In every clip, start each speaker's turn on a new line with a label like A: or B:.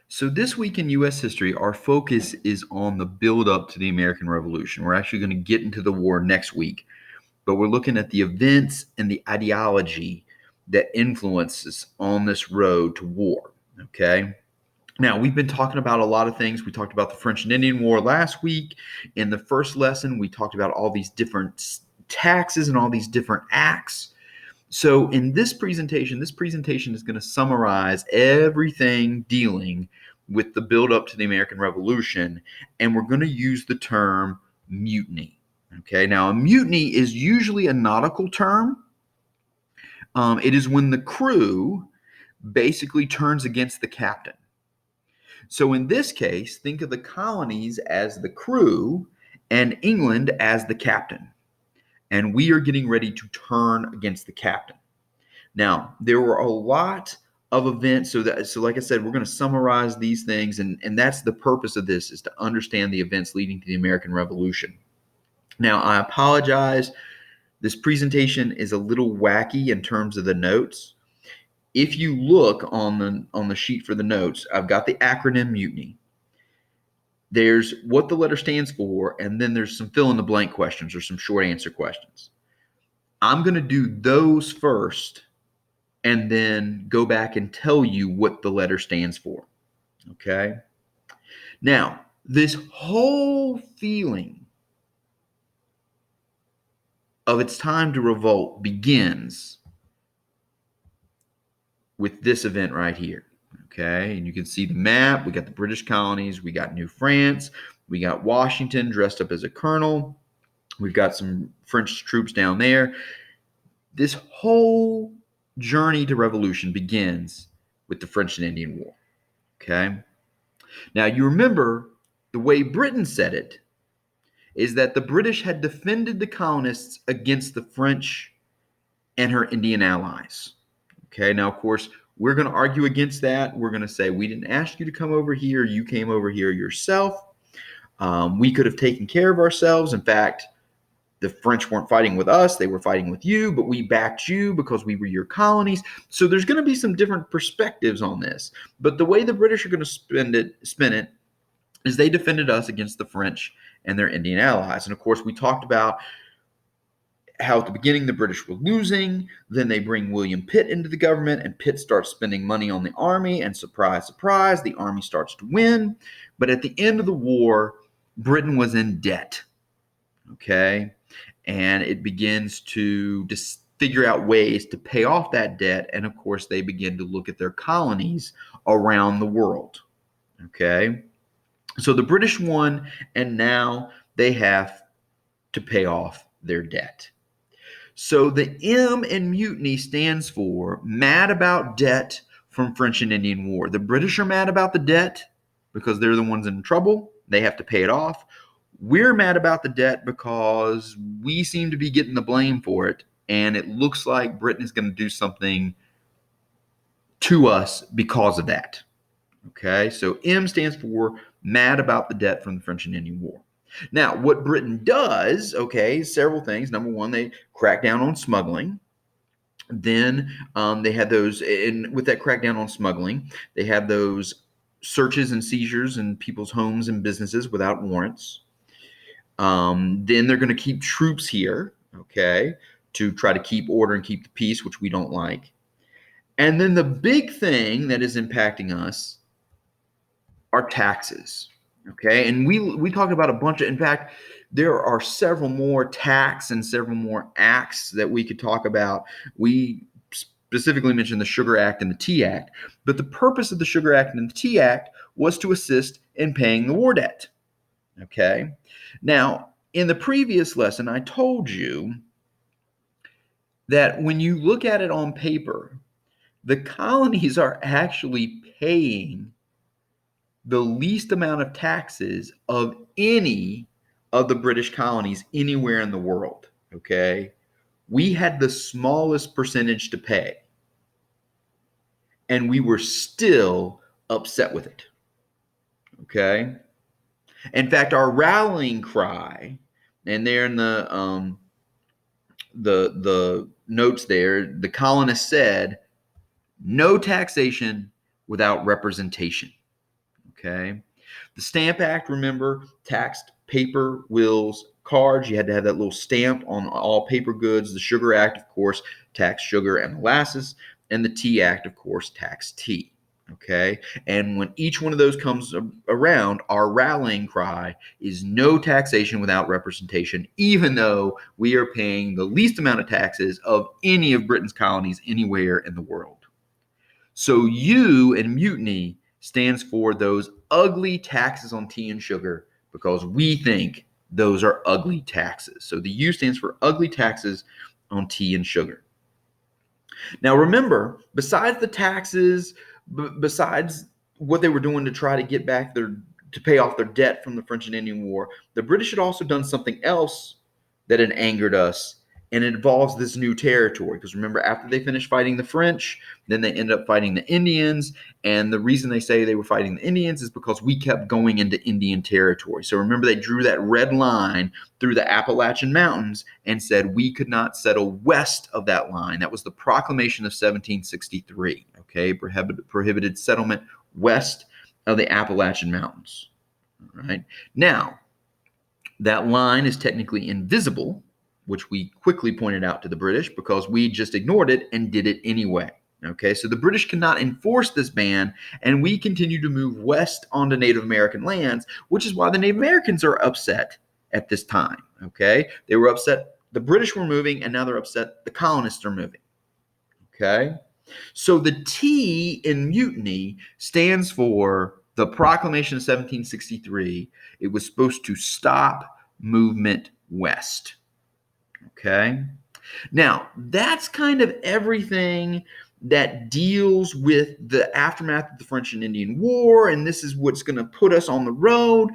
A: So this week in U.S. history, our focus is on the build-up to the American Revolution. We're actually going to get into the war next week, but we're looking at the events and the ideology that influences on this road to war. Okay. Now, we've been talking about a lot of things. We talked about the French and Indian War last week. In the first lesson, we talked about all these different taxes and all these different acts. So in this presentation is going to summarize everything dealing with the build up to the American Revolution, and we're going to use the term mutiny. Okay, now a mutiny is usually a nautical term. It is when the crew basically turns against the captain. So in this case, think of the colonies as the crew and England as the captain. And we are getting ready to turn against the captain. Now, there were a lot of events. So like I said, we're going to summarize these things, and that's the purpose of this, is to understand the events leading to the American Revolution. Now, I apologize. This presentation is a little wacky in terms of the notes. If you look on the sheet for the notes, I've got the acronym mutiny. There's what the letter stands for, and then there's some fill in the blank questions or some short answer questions. I'm going to do those first and then go back and tell you what the letter stands for. Okay? Now, this whole feeling of it's time to revolt begins with this event right here. Okay? And you can see the map. We got the British colonies. We got New France. We got Washington dressed up as a colonel. We've got some French troops down there. This whole journey to revolution begins with the French and Indian War. Okay? Now, you remember the way Britain said it is that the British had defended the colonists against the French and her Indian allies. Okay, now, of course, we're going to argue against that. We're going to say, we didn't ask you to come over here. You came over here yourself. We could have taken care of ourselves. In fact, the French weren't fighting with us. They were fighting with you, but we backed you because we were your colonies. So there's going to be some different perspectives on this. But the way the British are going to spin it is they defended us against the French and their Indian allies. And of course, we talked about how at the beginning the British were losing. Then they bring William Pitt into the government, and Pitt starts spending money on the army. And surprise, surprise, the army starts to win. But at the end of the war, Britain was in debt. Okay. And it begins to figure out ways to pay off that debt. And of course, they begin to look at their colonies around the world. Okay. So the British won, and now they have to pay off their debt. So the M in mutiny stands for mad about debt from French and Indian War. The British are mad about the debt because they're the ones in trouble. They have to pay it off. We're mad about the debt because we seem to be getting the blame for it, and it looks like Britain is going to do something to us because of that. Okay, so M stands for mad about the debt from the French and Indian War. Now, what Britain does, okay, several things. Number one, they crack down on smuggling. Then they had those, and with that crackdown on smuggling, they have those searches and seizures in people's homes and businesses without warrants. Then they're going to keep troops here, okay, to try to keep order and keep the peace, which we don't like. And then the big thing that is impacting us are taxes, okay? And we talked about a bunch of, in fact, there are several more tax and several more acts that we could talk about. We specifically mentioned the Sugar Act and the Tea Act, but the purpose of the Sugar Act and the Tea Act was to assist in paying the war debt. Okay. Now, in the previous lesson, I told you that when you look at it on paper, the colonies are actually paying the least amount of taxes of any of the British colonies anywhere in the world. Okay. We had the smallest percentage to pay, and we were still upset with it. Okay. In fact, our rallying cry, and there in the notes there, the colonists said, "No taxation without representation." Okay. The Stamp Act, remember, taxed paper, wills, cards. You had to have that little stamp on all paper goods. The Sugar Act, of course, taxed sugar and molasses. And the Tea Act, of course, taxed tea. Okay. And when each one of those comes around, our rallying cry is no taxation without representation, even though we are paying the least amount of taxes of any of Britain's colonies anywhere in the world. So U in mutiny stands for those ugly taxes on tea and sugar because we think those are ugly taxes. So the U stands for ugly taxes on tea and sugar. Now remember, besides the taxes, besides what they were doing to try to get back to pay off their debt from the French and Indian War, the British had also done something else that had angered us, and it involves this new territory. Because remember, after they finished fighting the French, then they ended up fighting the Indians, and the reason they say they were fighting the Indians is because we kept going into Indian territory. So remember, they drew that red line through the Appalachian Mountains and said we could not settle west of that line. That was the Proclamation of 1763. Okay, prohibited settlement west of the Appalachian Mountains. All right. Now, that line is technically invisible, which we quickly pointed out to the British because we just ignored it and did it anyway. Okay, so the British cannot enforce this ban, and we continue to move west onto Native American lands, which is why the Native Americans are upset at this time. Okay, they were upset the British were moving, and now they're upset the colonists are moving. Okay, so the T in mutiny stands for the Proclamation of 1763. It was supposed to stop movement west. Okay. Now, that's kind of everything that deals with the aftermath of the French and Indian War, and this is what's going to put us on the road.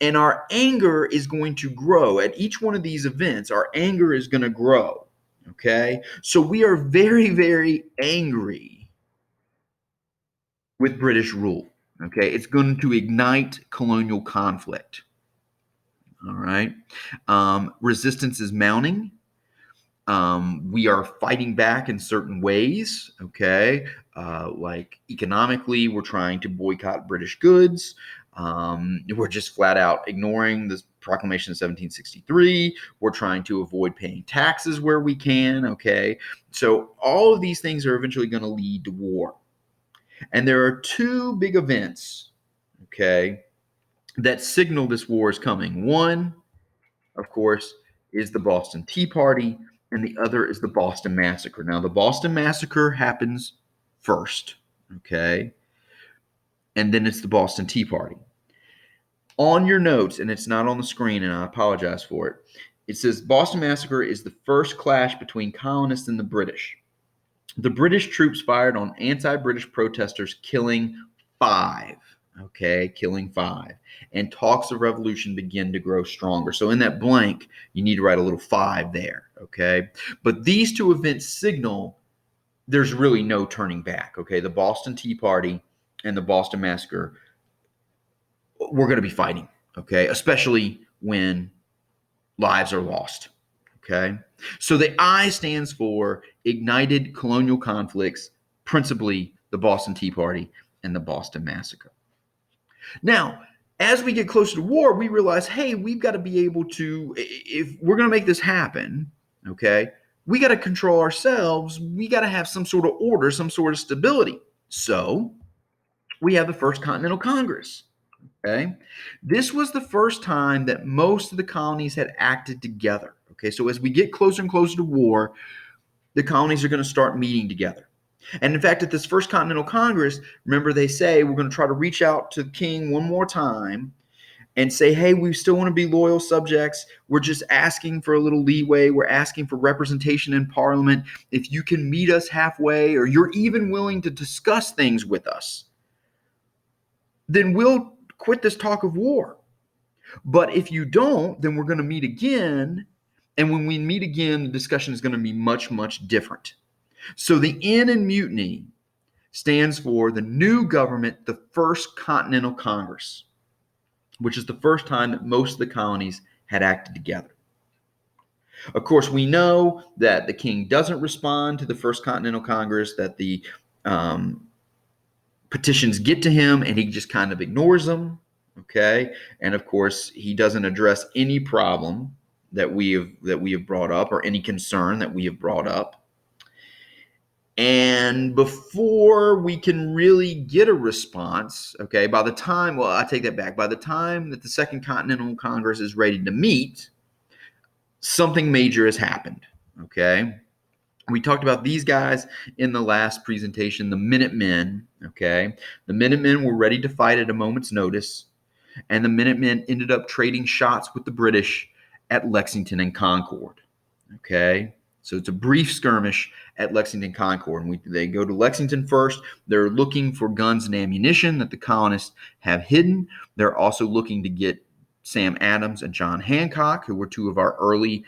A: And our anger is going to grow. At each one of these events, our anger is going to grow. Okay? So we are very, very angry with British rule. Okay? It's going to ignite colonial conflict. All right? Resistance is mounting. We are fighting back in certain ways, okay? Like economically, we're trying to boycott British goods. We're just flat out ignoring the Proclamation of 1763. We're trying to avoid paying taxes where we can, okay? So all of these things are eventually going to lead to war. And there are two big events, okay, that signal this war is coming. One, of course, is the Boston Tea Party, and the other is the Boston Massacre. Now, the Boston Massacre happens first, okay? And then it's the Boston Tea Party. On your notes, and it's not on the screen, and I apologize for it, it says Boston Massacre is the first clash between colonists and the British. The British troops fired on anti-British protesters, killing 5. Okay, killing 5. And talks of revolution begin to grow stronger. So in that blank, you need to write a little 5 there. Okay, but these two events signal there's really no turning back. Okay, the Boston Tea Party and the Boston Massacre, we're going to be fighting. Okay, especially when lives are lost. Okay, so the I stands for ignited colonial conflicts, principally the Boston Tea Party and the Boston Massacre. Now, as we get closer to war, we realize, hey, we've got to be able to, if we're going to make this happen, okay, we got to control ourselves. We got to have some sort of order, some sort of stability. So we have the First Continental Congress. Okay, this was the first time that most of the colonies had acted together. Okay, so as we get closer and closer to war, the colonies are going to start meeting together. And in fact, at this First Continental Congress, remember they say we're going to try to reach out to the king one more time and say, hey, we still want to be loyal subjects. We're just asking for a little leeway. We're asking for representation in Parliament. If you can meet us halfway, or you're even willing to discuss things with us, then we'll quit this talk of war. But if you don't, then we're going to meet again. And when we meet again, the discussion is going to be much, much different. So the N in mutiny stands for the new government, the First Continental Congress, which is the first time that most of the colonies had acted together. Of course, we know that the king doesn't respond to the First Continental Congress, that the petitions get to him and he just kind of ignores them. Okay. And of course, he doesn't address any problem that we have brought up, or any concern that we have brought up. And before we can really get a response, okay, by the time, well, I take that back, by the time that the Second Continental Congress is ready to meet, something major has happened. Okay. We talked about these guys in the last presentation, the Minutemen. Okay. The Minutemen were ready to fight at a moment's notice, and the Minutemen ended up trading shots with the British at Lexington and Concord. Okay. So it's a brief skirmish at Lexington Concord. And they go to Lexington first. They're looking for guns and ammunition that the colonists have hidden. They're also looking to get Sam Adams and John Hancock, who were two of our early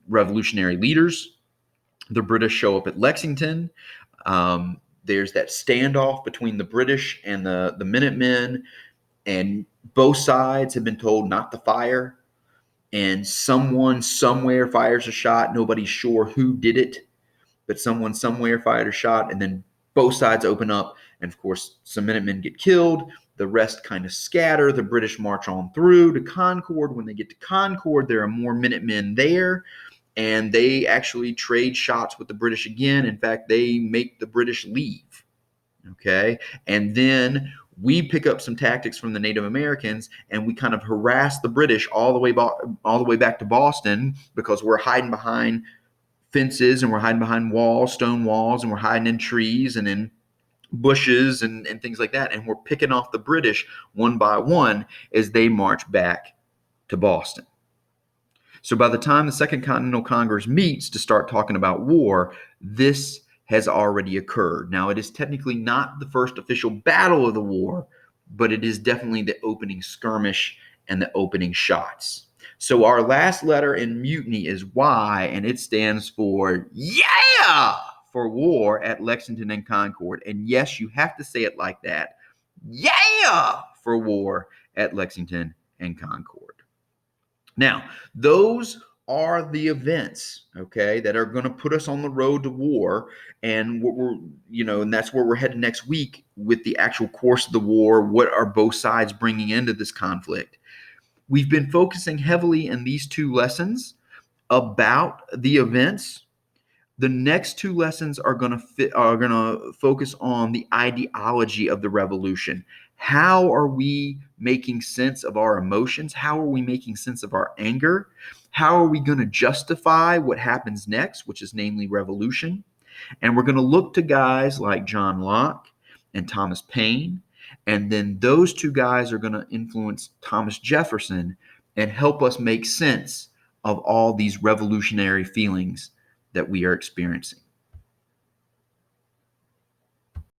A: revolutionary leaders. The British show up at Lexington. There's that standoff between the British and the Minutemen, and both sides have been told not to fire. And someone somewhere fires a shot. Nobody's sure who did it, but someone somewhere fired a shot, and then both sides open up. And of course, some Minutemen get killed. The rest kind of scatter. The British march on through to Concord. When they get to Concord, there are more Minutemen there, and they actually trade shots with the British again. In fact, they make the British leave. Okay. And then we pick up some tactics from the Native Americans, and we kind of harass the British all the way back to Boston, because we're hiding behind fences, and we're hiding behind walls, stone walls, and we're hiding in trees and in bushes and things like that. And we're picking off the British one by one as they march back to Boston. So by the time the Second Continental Congress meets to start talking about war, this has already occurred. Now, it is technically not the first official battle of the war, but it is definitely the opening skirmish and the opening shots. So our last letter in mutiny is Y, and it stands for yeah, for war at Lexington and Concord. And yes, you have to say it like that. Yeah, for war at Lexington and Concord. Now, those are the events, okay, that are going to put us on the road to war. And what we're, and that's where we're headed next week with the actual course of the war. What are both sides bringing into this conflict? We've been focusing heavily in these two lessons about the events. The next two lessons are going to focus on the ideology of the revolution. How are we making sense of our emotions? How are we making sense of our anger? How are we going to justify what happens next, which is namely revolution? And we're going to look to guys like John Locke and Thomas Paine. And then those two guys are going to influence Thomas Jefferson and help us make sense of all these revolutionary feelings that we are experiencing.